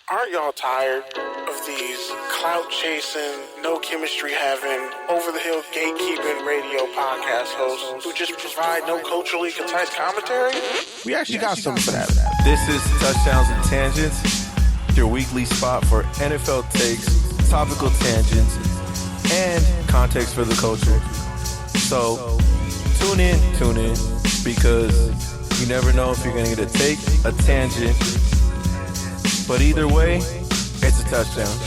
Aren't y'all tired of these clout-chasing, no-chemistry-having, over-the-hill gatekeeping radio podcast hosts who just provide no culturally concise commentary? We actually got something for that. This is Touchdowns and Tangents, your weekly spot for NFL takes, topical tangents, and context for the culture. So, tune in, because you never know if you're going to get a take, a tangent, but either way, it's a touchdown.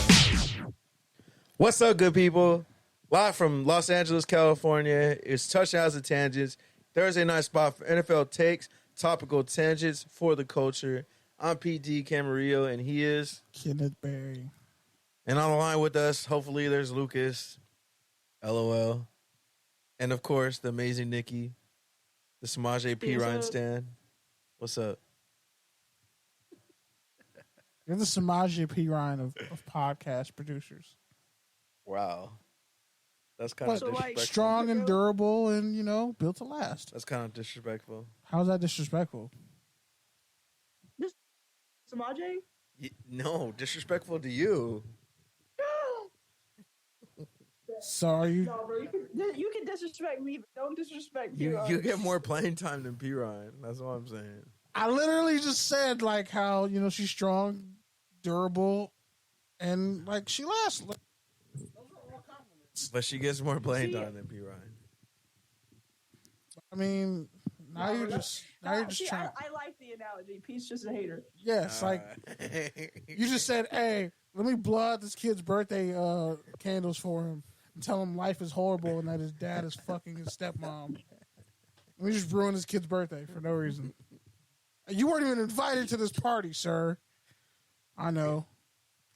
What's up, good people? Live from Los Angeles, California, it's Touchdowns and Tangents, Thursday night spot for NFL takes, topical tangents for the culture. I'm PD Camarillo, and he is Kenneth Berry. And on the line with us, hopefully, there's Lucas, LOL, and of course, the amazing Nikki, the Samaje Perine stand. What's up? You're the Samaje Perine of podcast producers. Wow. That's kind of disrespectful. Strong and durable and, built to last. That's kind of disrespectful. How's that disrespectful? Samaje? No, disrespectful to you. So are you... No, bro, you can disrespect me, but don't disrespect you get more playing time than Perine. That's all I'm saying. I literally just said, how, she's strong, durable, and, she lasts. Those are all compliments. But she gets more playing time than Perine. I mean, now you're just trying. I like the analogy. Pete's just a hater. Yes, you just said, hey, let me blow out this kid's birthday candles for him and tell him life is horrible and that his dad is fucking his stepmom. Let me just ruin his kid's birthday for no reason. You weren't even invited to this party, sir. I know.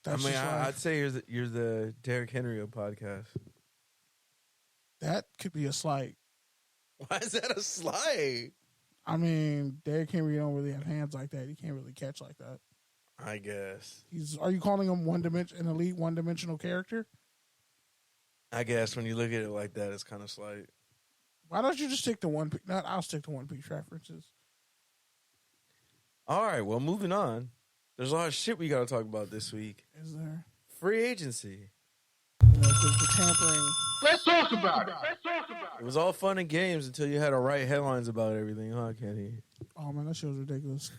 I'd say you're the Derrick Henry of podcast. That could be a slight. Why is that a slight? I mean, Derrick Henry don't really have hands like that. He can't really catch like that. I guess. Are you calling him an elite one-dimensional character? I guess when you look at it like that, it's kind of slight. Why don't you just stick to one piece? I'll stick to one piece references. All right, well, moving on. There's a lot of shit we got to talk about this week. Is there? Free agency. The tampering. Let's talk about it. It was all fun and games until you had to write headlines about everything, huh, Kenny? Oh, man, that shit was ridiculous.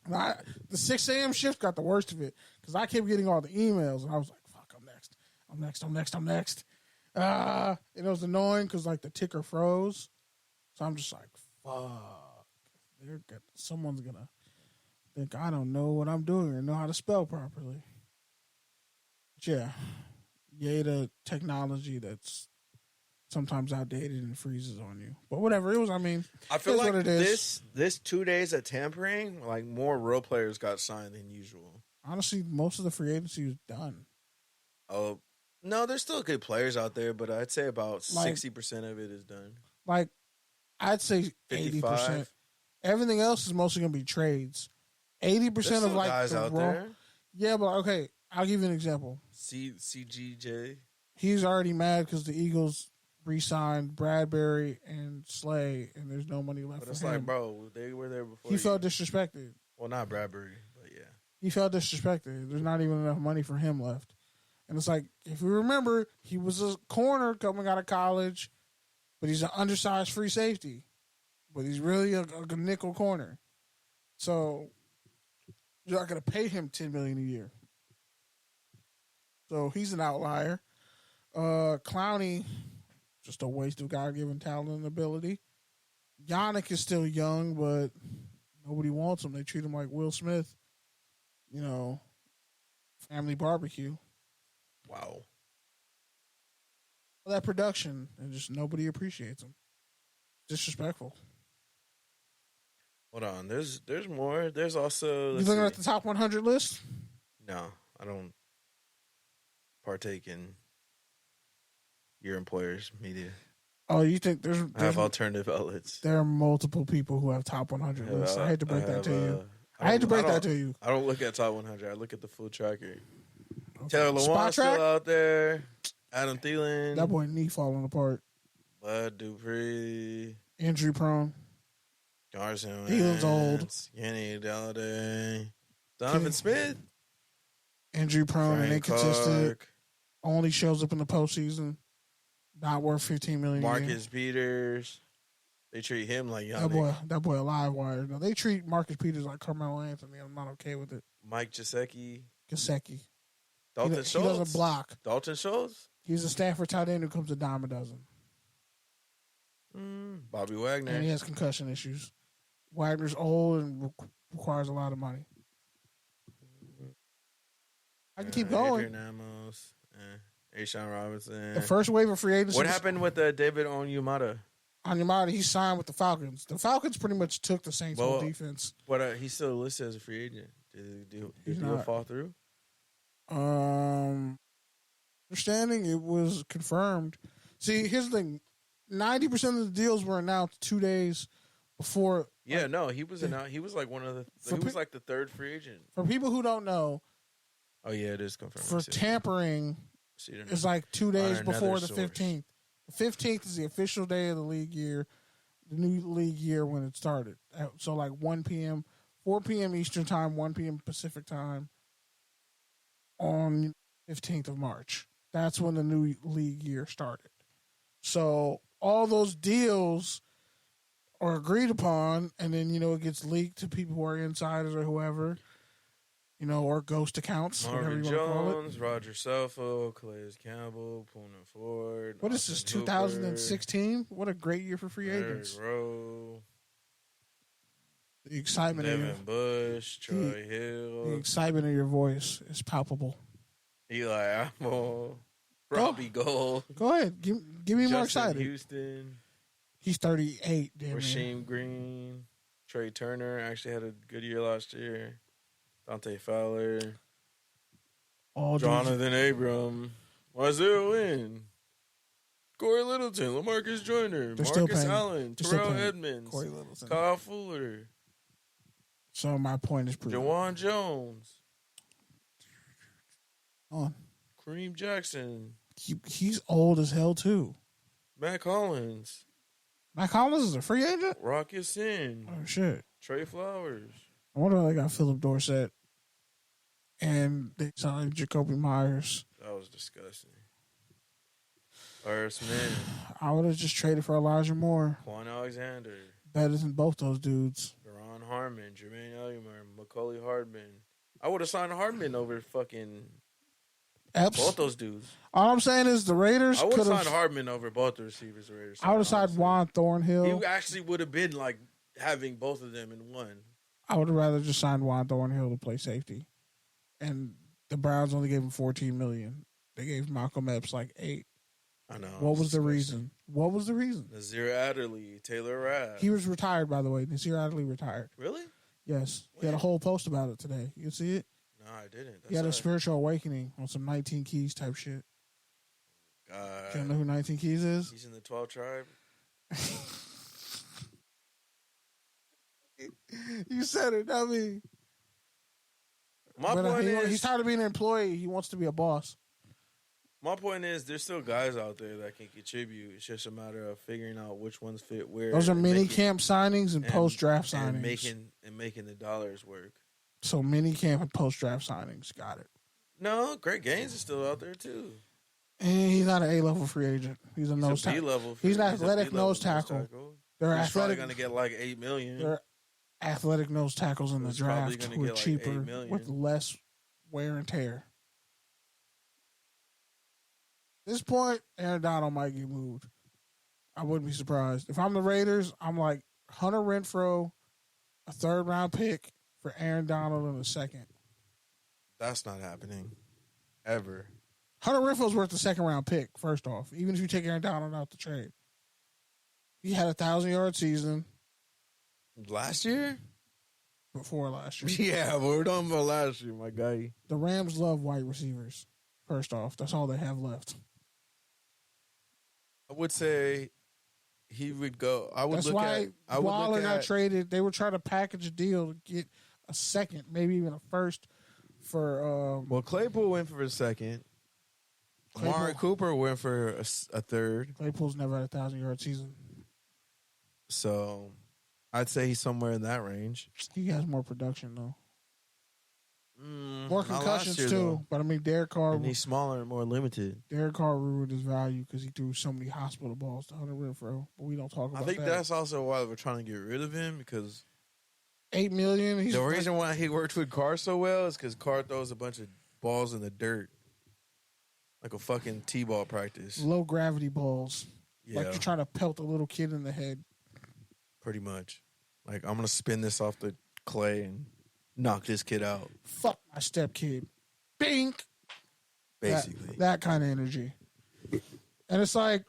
The 6 a.m. shift got the worst of it because I kept getting all the emails, and I was like, fuck, I'm next. And it was annoying because, the ticker froze. So I'm just like, fuck. Someone's going to think I don't know what I'm doing or know how to spell properly. But yeah. Yay to technology that's sometimes outdated and freezes on you. But whatever. I feel like what it is. this 2 days of tampering, more real players got signed than usual. Honestly, most of the free agency is done. Oh, no, there's still good players out there, but I'd say about 60% of it is done. I'd say 55. 80%. Everything else is mostly going to be trades. 80% of guys the out raw. there. Yeah, but okay, I'll give you an example. CGJ. He's already mad because the Eagles re-signed Bradberry and Slay, and there's no money left But for it's him. bro, they were there before. He felt disrespected. Well, not Bradberry, but yeah. He felt disrespected. There's not even enough money for him left. And it's if you remember, he was a corner coming out of college, but he's an undersized free safety. But he's really a nickel corner. So you're not going to pay him $10 million a year. So he's an outlier. Clowney, just a waste of God-given talent and ability. Yannick is still young, but nobody wants him. They treat him like Will Smith. Family barbecue. Wow. That production, and just nobody appreciates him. Disrespectful. Hold on. There's more. There's also... You looking at the top 100 list? No, I don't partake in your employer's media. Oh, you think there's I have alternative outlets. There are multiple people who have top 100 lists. I hate to break that to you. I hate to break that to you. I don't look at top 100. I look at the full tracker. Okay. Taylor Lewan's still out there. Adam Thielen. That boy knee falling apart. Bud Dupree. Injury prone. Carson Thielen's old. Yanni Galladay. Donovan Smith. Injury prone and Frank inconsistent. Clark, Only shows up in the postseason. Not worth $15 million. Marcus Peters. They treat him like young. That boy a live wire. No, they treat Marcus Peters like Carmelo Anthony. I'm not okay with it. Mike Gesicki. He Dalton Schultz. doesn't block. Dalton Schultz. He's a Stafford tight end who comes a dime a dozen. Bobby Wagner. And he has concussion issues. Wagner's old and requires a lot of money. I can keep going. Adrian Amos. Ashawn Robinson. The first wave of free agency. What happened with David Onyemata? Onyemata, he signed with the Falcons. The Falcons pretty much took the Saints' whole defense. But he's still listed as a free agent. Did the deal fall through? Understanding it was confirmed. See, here's the thing: 90% of the deals were announced 2 days before. Yeah, no, he was announced. He was like one of the. He was like the third free agent. For people who don't know, oh yeah, it is confirmed. For tampering, it's like 2 days before the 15th. The 15th is the official day of the league year, the new league year when it started. So like 1 p.m., 4 p.m. Eastern time, 1 p.m. Pacific time on 15th of March. That's when the new league year started. So all those deals are agreed upon, and then, it gets leaked to people who are insiders or whoever, or ghost accounts. Marvin Jones, Roger Saffold, Calais Campbell, Poona Ford. What is this, 2016? What a great year for free agents. Rowe. The excitement Devin Bush, Troy Hill. The excitement of your voice is palpable. Eli Apple, Robbie Gold. Go ahead. Give me more excited. Houston. He's 38. Damn Rasheem Green. Trey Turner actually had a good year last year. Dante Fowler. Jonathan Abram. Isaiah Wynn. Corey Littleton. LaMarcus Joyner. Marcus Allen. Terrell Edmonds. Kyle Fuller. So my point is proven. Jawan Jones. On. Kareem Jackson. He's old as hell too. Matt Collins. Matt Collins is a free agent? Rock Ya-Sin. Oh shit. Trey Flowers. I wonder how they got Philip Dorsett. And they signed Jacoby Meyers. That was disgusting. Irv Smith. I would have just traded for Elijah Moore. Quan Alexander. Better than both those dudes. Deron Harmon. Jermaine Ellimer. Macaulay Hardman. I would have signed Hardman over fucking Epps. both those dudes. All I'm saying is the Raiders I would have signed Hardman over both the receivers. The Raiders. I would have signed Juan Thornhill. He actually would have been like having both of them in one. I would have rather just signed Juan Thornhill to play safety. And the Browns only gave him $14 million. They gave Malcolm Epps like $8 million. I know. What was the reason? What was the reason? Nazir Adderley, Taylor Rapp. He was retired, by the way. Nazir Adderley retired. Really? Yes. He had a whole post about it today. You see it? No, I didn't. He had a spiritual awakening on some 19 Keys type shit. God. Do you know who 19 Keys is? He's in the 12 tribe. You said it, not me. My point is, he's tired of being an employee. He wants to be a boss. My point is, there's still guys out there that can contribute. It's just a matter of figuring out which ones fit where. Those are mini camp signings and post draft signings. And making the dollars work. So mini camp and post draft signings. Got it. No, Greg Gaines is still out there too. And he's not an A-level free agent. He's a nose tackle. B-level. He's an athletic nose tackle. They're He's athletic. probably going to get like $8 million. They're athletic nose tackles in the draft who are cheaper with less wear and tear. At this point, Aaron Donald might get moved. I wouldn't be surprised. If I'm the Raiders, I'm like Hunter Renfrow, a third-round pick for Aaron Donald in a second. That's not happening. Ever. Hunter Renfrow's worth the second-round pick, first off, even if you take Aaron Donald out the trade. He had a 1,000-yard season. Last year? Before last year. Yeah, but we're talking about last year, my guy. The Rams love wide receivers, first off. That's all they have left. I would say he would go. That's why Waller got traded. They were trying to package a deal to get a second, maybe even a first for. Well, Claypool went for a second. Amari Cooper went for a third. Claypool's never had a 1,000-yard season. So I'd say he's somewhere in that range. He has more production, though. More Not last concussions year, too, though. but I mean Derek Carr. And he's smaller and more limited. Derek Carr ruined his value because he threw so many hospital balls to Hunter Renfrow. But we don't talk about that. I think that's also why we're trying to get rid of him because $8 million. the reason why he worked with Carr so well is because Carr throws a bunch of balls in the dirt, like a fucking t-ball practice. Low gravity balls, Yeah, like you're trying to pelt a little kid in the head. pretty much. Like I'm gonna spin this off the clay and knock this kid out. Fuck my step kid. Bink. Basically, That kind of energy. And it's like,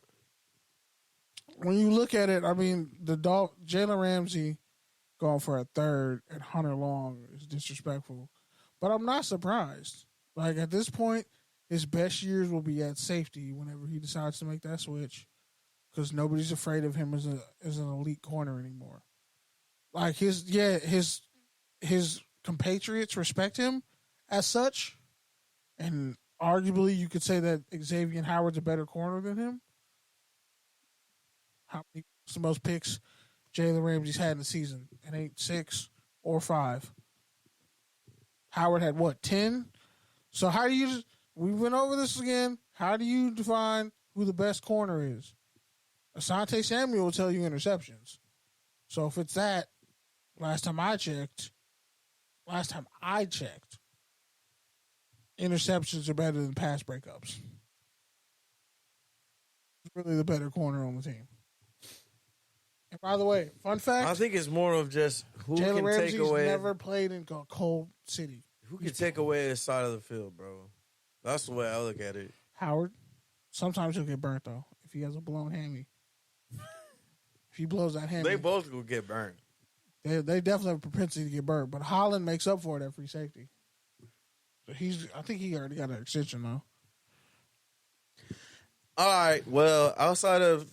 when you look at it, I mean, Jalen Ramsey going for a third and Hunter Long is disrespectful. But I'm not surprised. Like, at this point, his best years will be at safety whenever he decides to make that switch, because nobody's afraid of him as an elite corner anymore. Like, his compatriots respect him as such, and arguably you could say that Xavier Howard's a better corner than him. What's the most picks Jalen Ramsey's had in the season? It ain't 6 or 5. Howard had what, 10? So how do you? We went over this again. How do you define who the best corner is? Asante Samuel will tell you interceptions. So if it's that, last time I checked, interceptions are better than pass breakups. He's really the better corner on the team. And by the way, fun fact: I think it's more of just who Jalen can Ramsey's take away. never played in a cold city. Who can take away his side of the field, bro? That's the way I look at it. Howard. Sometimes he'll get burnt though if he has a blown hammy. If he blows that hammy, They both will get burned. They definitely have a propensity to get burnt. But Holland makes up for it at free safety. So I think he already got an extension though. All right. Well, outside of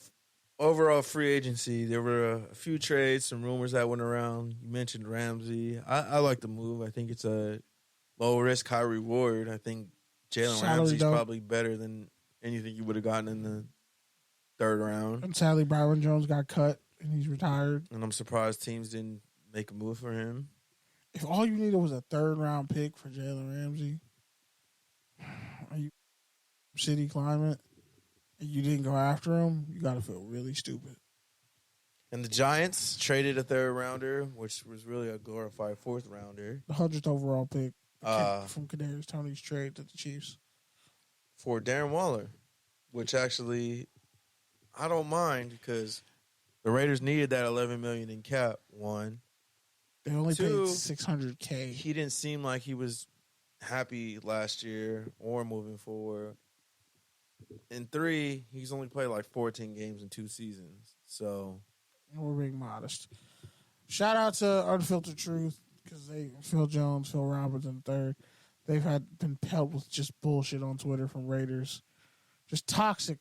overall free agency, there were a few trades, some rumors that went around. You mentioned Ramsey. I like the move. I think it's a low risk, high reward. I think Jalen Ramsey's probably better than anything you would have gotten in the third round. And sadly, Byron Jones got cut and he's retired. And I'm surprised teams didn't make a move for him. If all you needed was a third round pick for Jalen Ramsey, are you city climate, and you didn't go after him, you got to feel really stupid. And the Giants traded a third rounder, which was really a glorified fourth rounder. The 100th overall pick from Kadarius Toney's trade to the Chiefs. For Darren Waller, which actually I don't mind because the Raiders needed that $11 million in cap, one. They only paid Two, $600K. He didn't seem like he was happy last year or moving forward. And 3, he's only played like 14 games in 2 seasons. So we're being modest. Shout out to Unfiltered Truth because Phil Jones, Phil Roberts, and third. They've been pelted with just bullshit on Twitter from Raiders. Just toxic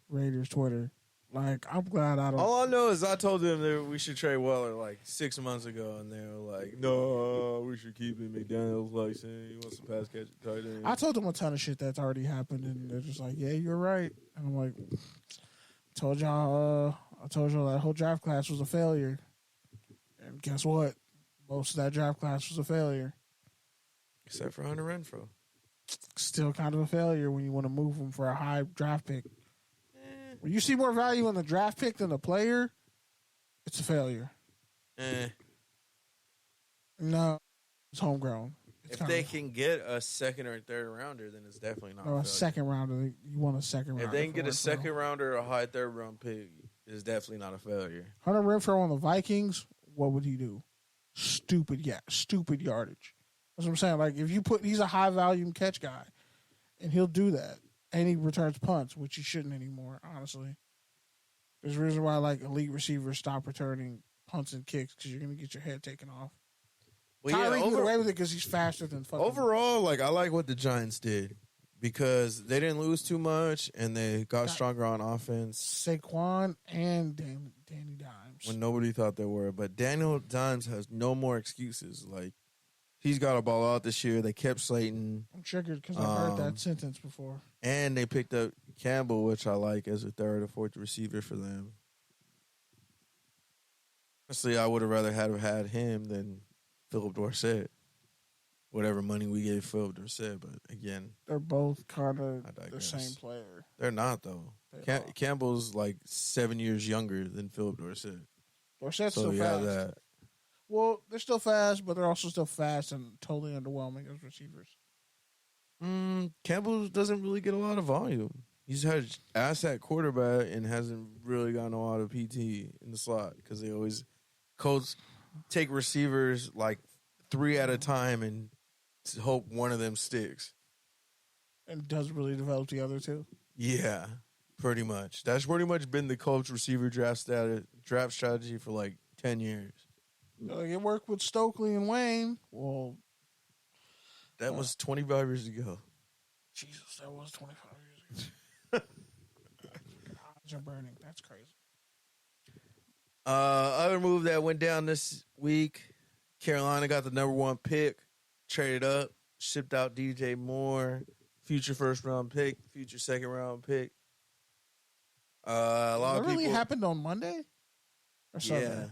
Raiders Twitter. Like, I'm glad I don't. all I know is I told them that we should trade Waller like 6 months ago, and they were like, "No, we should keep him." McDaniel's like saying he wants to pass catch tight end. I told them a ton of shit that's already happened, and they're just like, "Yeah, you're right." And I'm like, I told y'all that whole draft class was a failure. And guess what? Most of that draft class was a failure. Except for Hunter Renfrow. Still kind of a failure when you want to move him for a high draft pick. When you see more value in the draft pick than the player, it's a failure. No, it's homegrown. If they can get a second or third rounder, then it's definitely not. A second rounder. You want a second rounder. If they can get a second rounder or a high third round pick, it's definitely not a failure. Hunter Renfrow on the Vikings, what would he do? Stupid yardage. That's what I'm saying. Like, if you he's a high volume catch guy, and he'll do that. And he returns punts, which he shouldn't anymore, honestly. There's a reason why, like, elite receivers stop returning punts and kicks because you're going to get your head taken off. Well, Tyreek get away with it because he's faster than fucking... Overall, like, I like what the Giants did because they didn't lose too much and they got stronger on offense. Saquon and Danny Dimes. When nobody thought they were. But Daniel Dimes has no more excuses. Like, he's got a ball out this year. They kept Slayton. I'm triggered because I've heard that sentence before. And they picked up Campbell, which I like, as a third or fourth receiver for them. Honestly, I would have rather had him than Philip Dorsett. whatever money we gave Philip Dorsett. But again, They're both kind of I the digress. same player. They're not though. Campbell's like 7 years younger than Philip Dorsett. Dorsett's So still yeah, fast. that. Well, they're still fast, but they're also still fast and totally underwhelming as receivers. Campbell doesn't really get a lot of volume. He's had ass at quarterback and hasn't really gotten a lot of PT in the slot because they always Colts take receivers like 3 at a time and hope one of them sticks. And doesn't really develop the other two. Yeah, pretty much. That's pretty much been the Colts receiver draft strategy for like 10 years. It worked with Stokely and Wayne. Well, that was 25 years ago. Jesus, that was 25 years ago. Odds are burning. That's crazy. Other move that went down this week, Carolina got the number 1 pick, traded up, shipped out DJ Moore, future first-round pick, future second-round pick. A lot that of really people happened on Monday? Or Sunday? Yeah.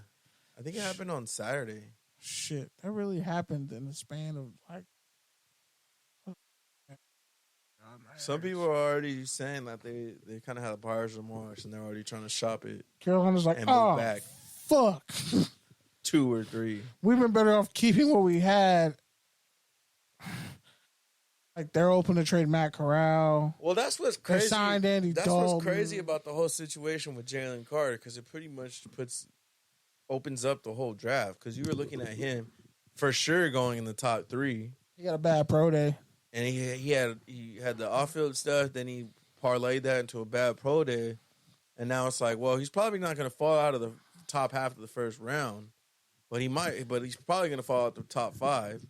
I think it happened on Saturday. Shit, that really happened in the span of like. Some people are already saying that they kind of had a buyer's remorse and they're already trying to shop it Carolina's like, and move oh, back fuck. 2 or 3. We've been better off keeping what we had. Like, they're open to trade Matt Corral. Well, that's what's crazy. They signed Andy That's Dalton. what's crazy about the whole situation with Jalen Carter because it pretty much opens up the whole draft because you were looking at him for sure going in the top 3. He got a bad pro day. And he had the off-field stuff, then he parlayed that into a bad pro day. And now it's like, well, he's probably not going to fall out of the top half of the first round. But he's probably going to fall out the top 5.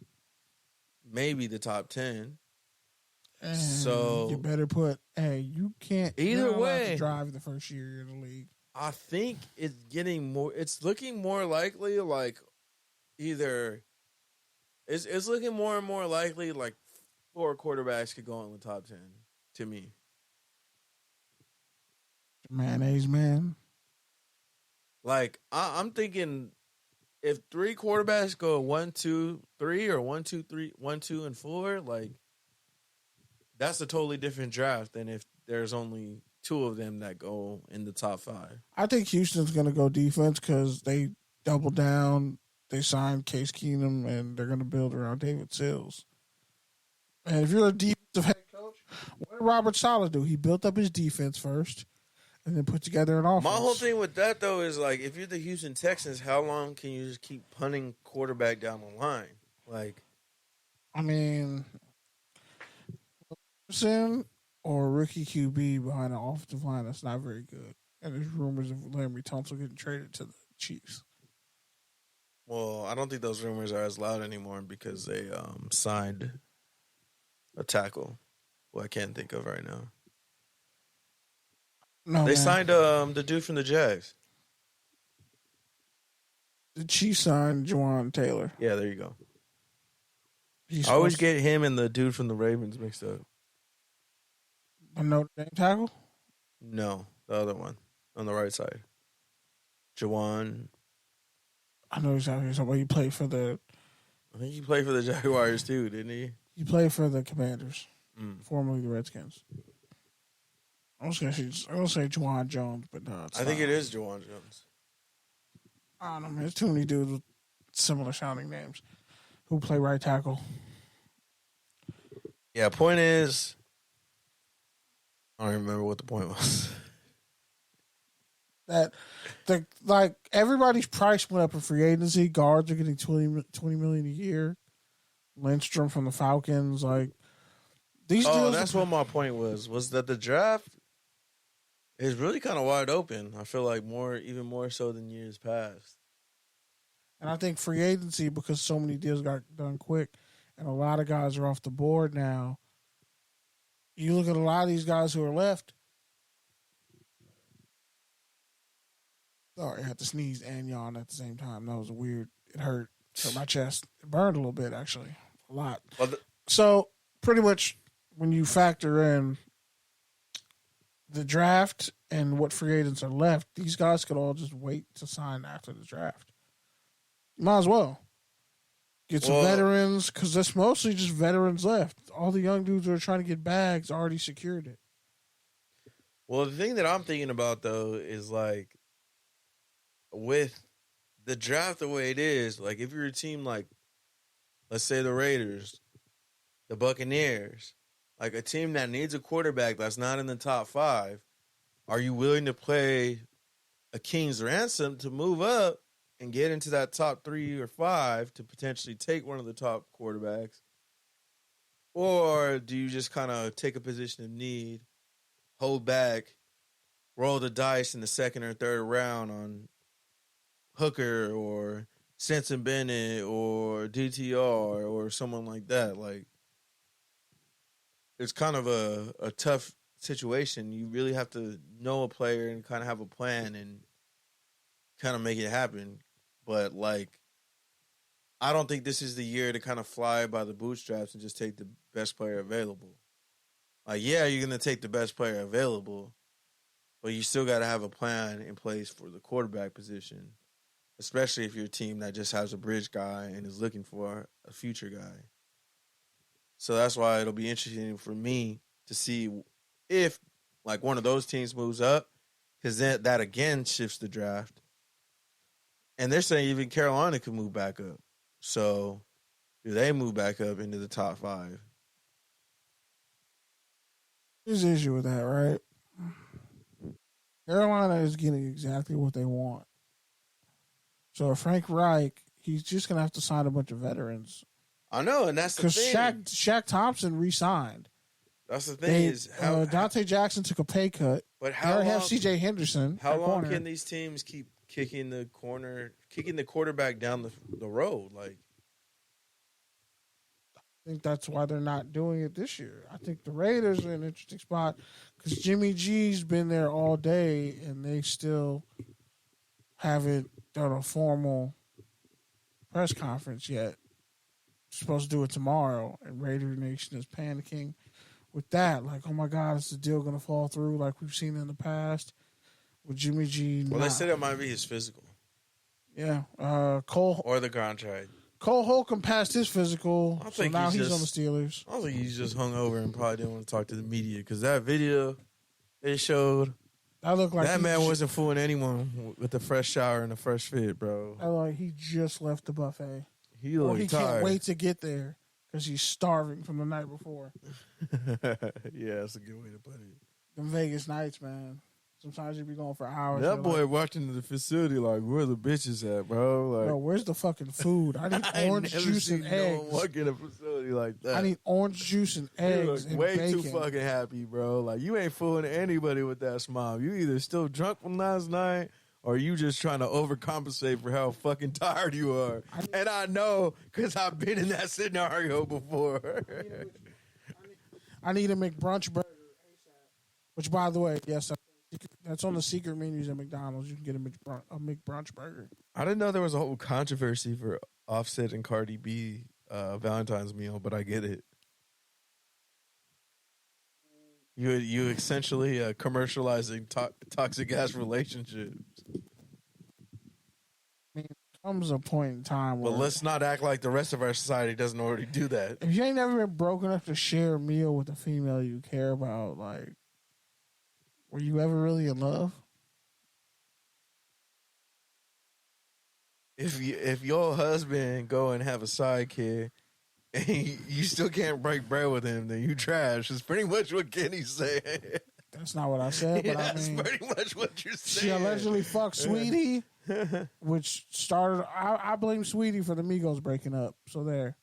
Maybe the top 10. And so you better you can't either you're not allowed way to drive the first year you're in the league. I think it's looking more likely like either it's looking more and more likely like 4 quarterbacks could go in the top 10 to me. Mayonnaise man. Like I'm thinking if 3 quarterbacks go 1, 2, 3 or 1, 2, 3, 1, 2, and 4, like that's a totally different draft than if there's only 2 of them that go in the top 5. I think Houston's going to go defense because they doubled down. They signed Case Keenum, and they're going to build around David Sills. And if you're a defensive head coach, what did Robert Saleh do? He built up his defense first and then put together an offense. My whole thing with that, though, is like if you're the Houston Texans, how long can you just keep punting quarterback down the line? Like, I mean, Wilson or rookie QB behind an offensive line that's not very good. And there's rumors of Larry Tunsil getting traded to the Chiefs. well, I don't think those rumors are as loud anymore because they signed a tackle who I can't think of right now. No, They man. signed the dude from the Jags. The Chiefs signed Juwan Taylor. Yeah, there you go. He's I always supposed get him and the dude from the Ravens mixed up. a Notre Dame tackle. No, the other one on the right side. Jawan. I know exactly somebody. He played for the. I think he played for the Jaguars too, didn't he? He played for the Commanders, formerly the Redskins. I'm gonna say Juwan Jones, but no, it's I think not. it is Jawan Jones. I don't know, man. There's too many dudes with similar sounding names who play right tackle. Yeah, point is, I don't remember what the point was. That everybody's price went up in free agency. Guards are getting $20 million a year. Lindstrom from the Falcons, like these. Oh, deals that's what my point was that the draft is really kind of wide open. I feel like even more so than years past. And I think free agency, because so many deals got done quick, and a lot of guys are off the board now. You look at a lot of these guys who are left. Sorry, I had to sneeze and yawn at the same time. That was weird. It hurt my chest. It burned a little bit, actually. A lot. So, pretty much, when you factor in the draft and what free agents are left, these guys could all just wait to sign after the draft. Might as well. Get some veterans, because that's mostly just veterans left. All the young dudes who are trying to get bags already secured it. Well, the thing that I'm thinking about, though, is, like, with the draft the way it is, like, if you're a team like, let's say the Raiders, the Buccaneers, like a team that needs a quarterback that's not in the top 5, are you willing to play a king's ransom to move up and get into that top 3 or 5 to potentially take one of the top quarterbacks? Or do you just kind of take a position of need, hold back, roll the dice in the second or third round on Hooker or Stetson Bennett or DTR or someone like that? Like, it's kind of a tough situation. You really have to know a player and kind of have a plan and kind of make it happen. But, like, I don't think this is the year to kind of fly by the bootstraps and just take the best player available. Like, yeah, you're going to take the best player available, but you still got to have a plan in place for the quarterback position, especially if you're a team that just has a bridge guy and is looking for a future guy. So that's why it'll be interesting for me to see if, like, one of those teams moves up, because that again shifts the draft. And they're saying even Carolina could move back up. So do they move back up into the top 5? There's an issue with that, right? Carolina is getting exactly what they want. So Frank Reich, he's just going to have to sign a bunch of veterans. I know, and that's the thing. Because Shaq Thompson re-signed. That's the thing is how Dante Jackson took a pay cut. But how long have C.J. Henderson? How long can these teams keep kicking the quarterback down the road? Like, I think that's why they're not doing it this year. I think the Raiders are in an interesting spot because Jimmy G's been there all day and they still haven't done a formal press conference yet. Supposed to do it tomorrow, and Raider Nation is panicking with that. Like, oh my God, is the deal going to fall through like we've seen in the past with Jimmy G? Well, they said it might be his physical. Yeah, Cole or the contract. Cole Holcomb passed his physical, so now he's on the Steelers. I don't think he's just hung over and probably didn't want to talk to the media because that video they showed, that looked like that man wasn't fooling anyone with the fresh shower and the fresh fit, bro. I like he just left the buffet. He can't wait to get there because he's starving from the night before. Yeah, that's a good way to put it. Them Vegas nights, man. Sometimes you be going for hours. That boy watching the facility like, where the bitches at, bro? Like, bro, where's the fucking food? I need orange juice and eggs. No work in a facility like that. I need orange juice and eggs and way bacon. Too fucking happy, bro. Like, you ain't fooling anybody with that smile. You either still drunk from last night or you just trying to overcompensate for how fucking tired you are. And I know because I've been in that scenario before. I need a McBrunch burger ASAP. Which, by the way, yes, that's on the secret menus at McDonald's. You can get a McBrunch burger. I didn't know there was a whole controversy for Offset and Cardi B Valentine's meal, but I get it. You essentially commercializing toxic ass relationships. I mean, comes a point in time where, but let's not act like the rest of our society doesn't already do that. If you ain't never been broke enough to share a meal with a female you care about, like, were you ever really in love? If your husband go and have a sidekick and you still can't break bread with him, then you trash. It's pretty much what Kenny's saying. That's not what I said, but I mean, that's pretty much what you're saying. She allegedly fucked Sweetie, which started. I blame Sweetie for the Migos breaking up. So there.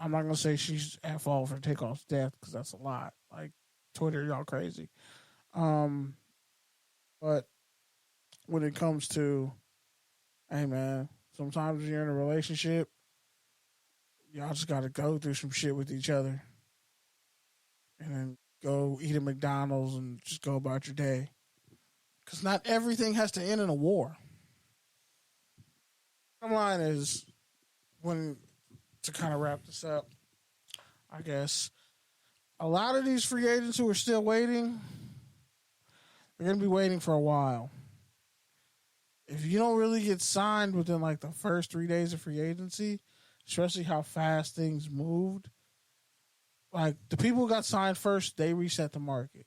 I'm not gonna say she's at fault for Takeoff's death because that's a lot. Like, Twitter, y'all crazy. But when it comes to, hey man, sometimes when you're in a relationship, y'all just gotta go through some shit with each other, and then go eat at McDonald's and just go about your day. Because not everything has to end in a war. Bottom line is, to kind of wrap this up, I guess, a lot of these free agents who are still waiting, they're going to be waiting for a while. If you don't really get signed within like the first 3 days of free agency, especially how fast things moved. Like, the people who got signed first, they reset the market.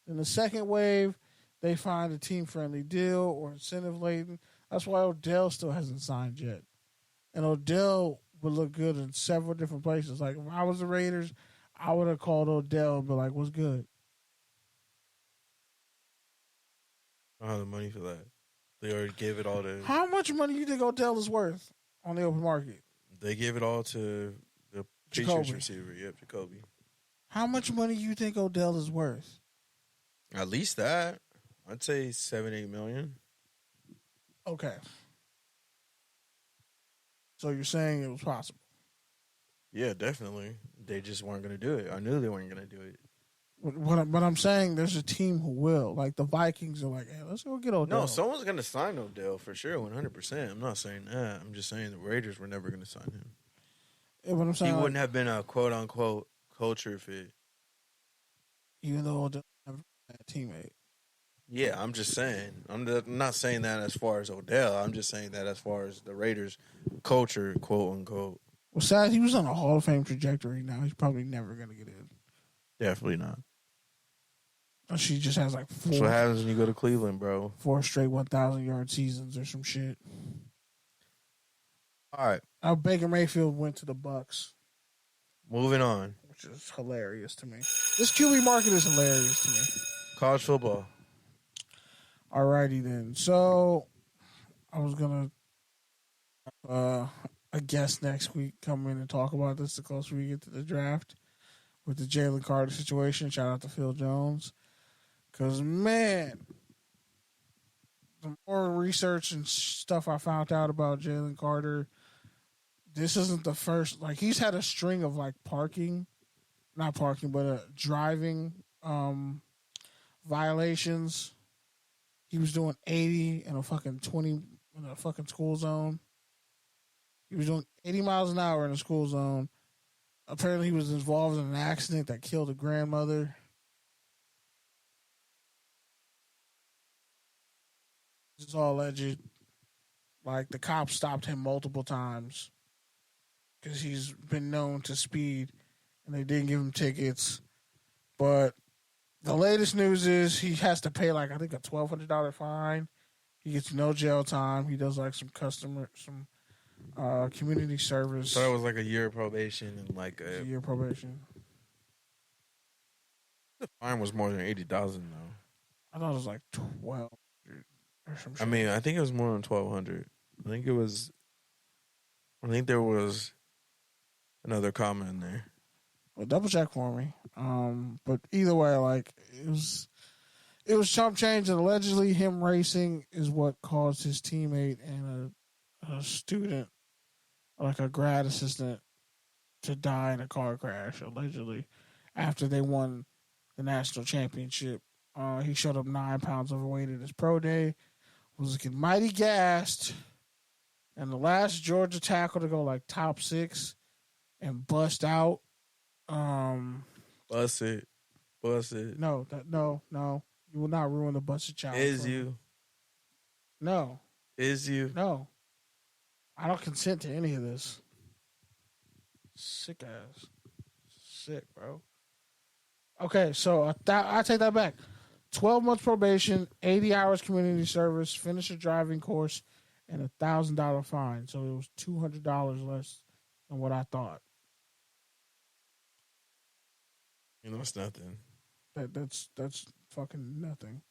In the second wave, they find a team-friendly deal or incentive-laden. That's why Odell still hasn't signed yet. And Odell would look good in several different places. Like, if I was the Raiders, I would have called Odell and be like, what's good? I don't have the money for that. They already gave it all to... How much money do you think Odell is worth on the open market? They gave it all to the Patriots receiver. Yep, Jacoby. How much money do you think Odell is worth? At least that. I'd say 7-8 million. Okay. So you're saying it was possible? Yeah, definitely. They just weren't going to do it. I knew they weren't going to do it. But I'm saying there's a team who will. Like, the Vikings are like, hey, let's go get Odell. No, someone's going to sign Odell for sure, 100%. I'm not saying that. I'm just saying the Raiders were never going to sign him. Yeah, but I'm saying, he wouldn't have been a quote-unquote culture fit. Even though Odell never had a teammate. Yeah, I'm just saying. I'm not saying that as far as Odell. I'm just saying that as far as the Raiders' culture, quote-unquote. Well, sad, he was on a Hall of Fame trajectory now. He's probably never going to get in. Definitely not. She just has like That's what happens when you go to Cleveland, bro. 4 straight 1,000-yard seasons or some shit. All right. Now Baker Mayfield went to the Bucks. Moving on. Which is hilarious to me. This QB market is hilarious to me. College football. Alrighty then. So I was gonna a guest next week come in and talk about this the closer we get to the draft with the Jalen Carter situation. Shout out to Phil Jones. Because, man, the more research and stuff I found out about Jalen Carter, this isn't the first. Like, he's had a string of, like, driving violations. He was doing 80 in a fucking 20 in a fucking school zone. He was doing 80 miles an hour in a school zone. Apparently, he was involved in an accident that killed a grandmother. This is all alleged. Like, the cops stopped him multiple times because he's been known to speed, and they didn't give him tickets. But the latest news is he has to pay, like, I think a $1,200 fine. He gets no jail time. He does, like, some community service. So it was like a year of probation and like a year of probation. The fine was more than $80,000 though. I thought it was like 12 or some shit. I mean, I think it was more than 1,200. I think there was another comma in there. Well, double check for me. But either way, like it was chump change, and allegedly him racing is what caused his teammate and a student, like a grad assistant, to die in a car crash, allegedly, after they won the national championship. He showed up 9 pounds overweight at his pro day, was looking mighty gassed, and the last Georgia tackle to go like top 6 and bust out. Bust it. No. You will not ruin the busted child. Is you? No. Is you? No. I don't consent to any of this. Sick ass. Sick, bro. Okay, so I take that back. 12 months probation, 80 hours community service, finish a driving course, and $1,000 fine. So it was $200 less than what I thought. You know, it's nothing. That's fucking nothing.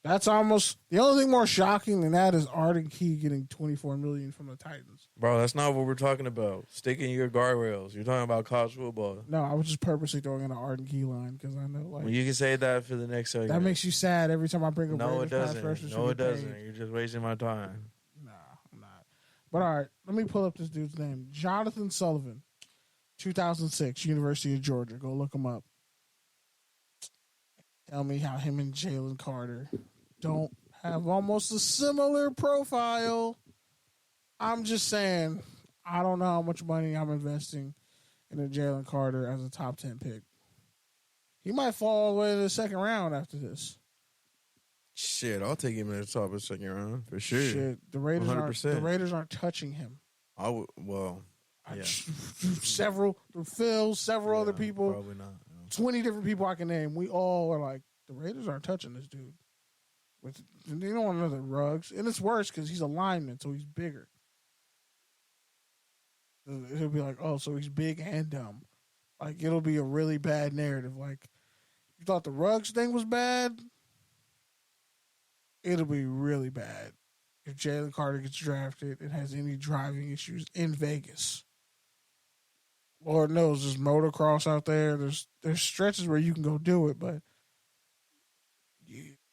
That's almost the only thing more shocking than that is Arden Key getting $24 million from the Titans. Bro, that's not what we're talking about. Sticking your guardrails. You're talking about college football. No, I was just purposely throwing in an Arden Key line because I know, like, well, you can say that for the next segment. That makes you sad every time I bring up. No, it doesn't. No, it doesn't. You're just wasting my time. Nah, I'm not. But all right, let me pull up this dude's name. Jonathan Sullivan, 2006, University of Georgia. Go look him up. Tell me how him and Jalen Carter don't have almost a similar profile. I'm just saying, I don't know how much money I'm investing in a Jalen Carter as a top 10 pick. He might fall all the way to the second round after this. Shit, I'll take him in the top of the second round for sure. Shit, the Raiders 100%. The Raiders aren't touching him. Well, Several other people. Probably not. 20 different people I can name. We all are like, the Raiders aren't touching this dude. They don't want another Ruggs. And it's worse because he's a lineman, so he's bigger. It'll be like, oh, so he's big and dumb. Like, it'll be a really bad narrative. Like, you thought the Ruggs thing was bad? It'll be really bad if Jalen Carter gets drafted and has any driving issues in Vegas. Lord knows there's motocross out there. There's stretches where you can go do it, but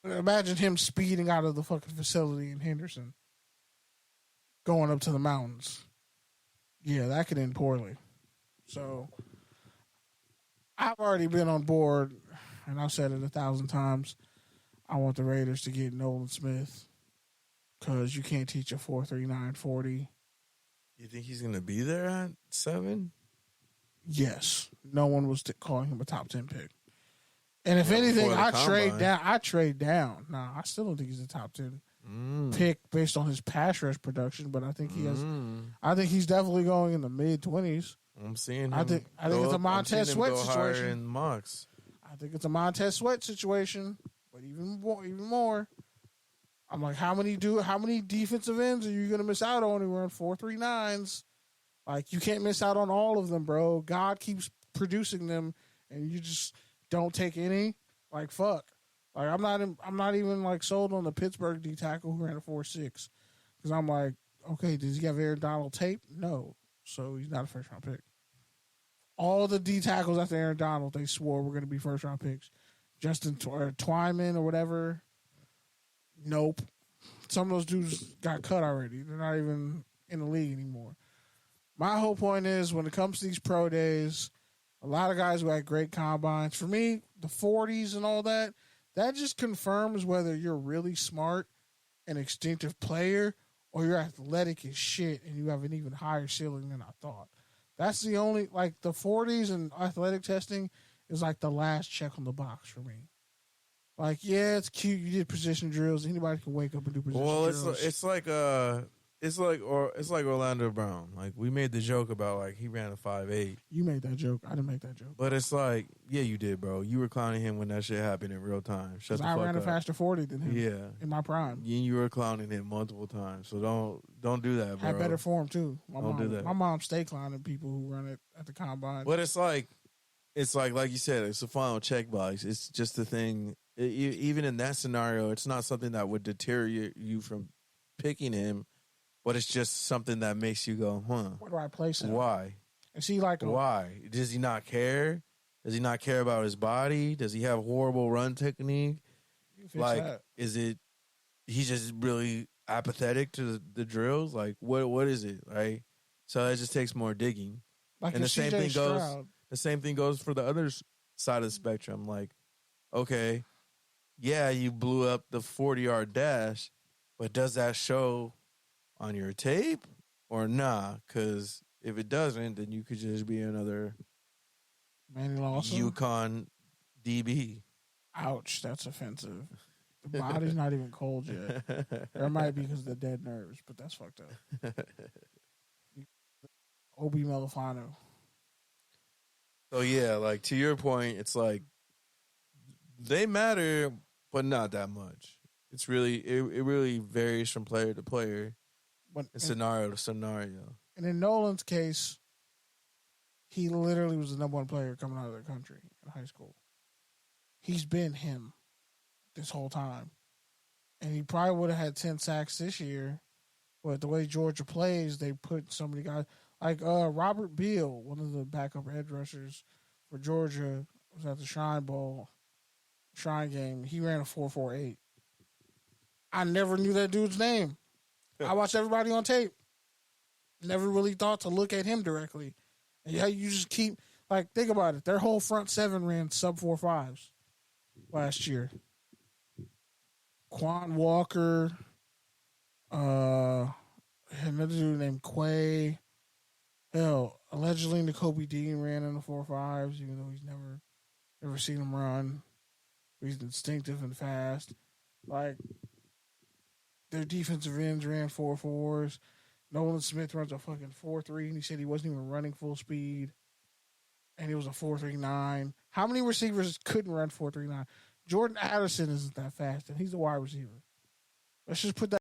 imagine him speeding out of the fucking facility in Henderson, going up to the mountains. Yeah, that could end poorly. So I've already been on board, and I've said it 1,000 times. I want the Raiders to get Nolan Smith because you can't teach a 4.39 40. You think he's going to be there at 7? Yes. No one was calling him a top 10 pick. And if anything, I trade down. Nah, I still don't think he's a top 10 pick based on his pass rush production, but I think he has. I think he's definitely going in the mid-20s. I'm seeing him. I think it's a Montez Sweat situation. In mocks. I think it's a Montez Sweat situation, but even more. I'm like, how many defensive ends are you going to miss out on? We're on 4.39s. Like, you can't miss out on all of them, bro. God keeps producing them, and you just don't take any. Like, fuck. Like, I'm not even like sold on the Pittsburgh D tackle who ran a 4.6 because I'm like, okay, does he have Aaron Donald tape? No, so he's not a first round pick. All the D tackles after Aaron Donald, they swore were going to be first round picks. Justin Twyman or whatever. Nope. Some of those dudes got cut already. They're not even in the league anymore. My whole point is when it comes to these pro days, a lot of guys who had great combines. For me, the 40s and all that just confirms whether you're really smart and instinctive player or you're athletic as shit and you have an even higher ceiling than I thought. That's the only, like, the 40s and athletic testing is like the last check on the box for me. Like, yeah, it's cute. You did position drills. Anybody can wake up and do position drills. Well, it's like Orlando Brown. Like, we made the joke about, like, he ran a 5.8. You made that joke. I didn't make that joke. But it's like, yeah, you did, bro. You were clowning him when that shit happened in real time. Shut the fuck up. I ran a faster 40 than him. Yeah. In my prime. You were clowning him multiple times. So don't do that, bro. Had better form, too. Don't do that. My mom stay clowning people who run it at the combine. But it's like you said, it's a final checkbox. It's just the thing. Even in that scenario, it's not something that would deter you from picking him, but it's just something that makes you go, where do I place him? Why? Is he like why? Does he not care? Does he not care about his body? Does he have horrible run technique? Like, is it he's just really apathetic to the drills? Like, what is it? Right? So it just takes more digging. Like, and the same thing goes. Stroud. The same thing goes for the other side of the spectrum. Like, okay. Yeah, you blew up the 40-yard dash, but does that show on your tape or nah? Because if it doesn't, then you could just be another Manny Lawson, UConn DB. Ouch, that's offensive. The body's not even cold yet. Or it might be because of the dead nerves, but that's fucked up. Obi Melifano. So, yeah, like, to your point, it's like they matter, but not that much. It's really it really varies from player to player, and scenario to scenario. And in Nolan's case, he literally was the number one player coming out of the country in high school. He's been him this whole time. And he probably would have had 10 sacks this year, but the way Georgia plays, they put so many guys. Like Robert Beal, one of the backup edge rushers for Georgia, was at the Shrine game. He ran a 4.48. I never knew that dude's name. I watched everybody on tape. Never really thought to look at him directly. And yeah, you just keep, like, think about it. Their whole front seven ran sub 4.5s last year. Quan Walker, another dude named Quay. Hell, allegedly N'Kobe Dean ran in the 4.5s, even though he's never seen him run. He's instinctive and fast. Like, their defensive ends ran 4.4s. Nolan Smith runs a fucking 4.3, and he said he wasn't even running full speed. And he was a 4.39. How many receivers couldn't run 4.39? Jordan Addison isn't that fast, and he's a wide receiver. Let's just put that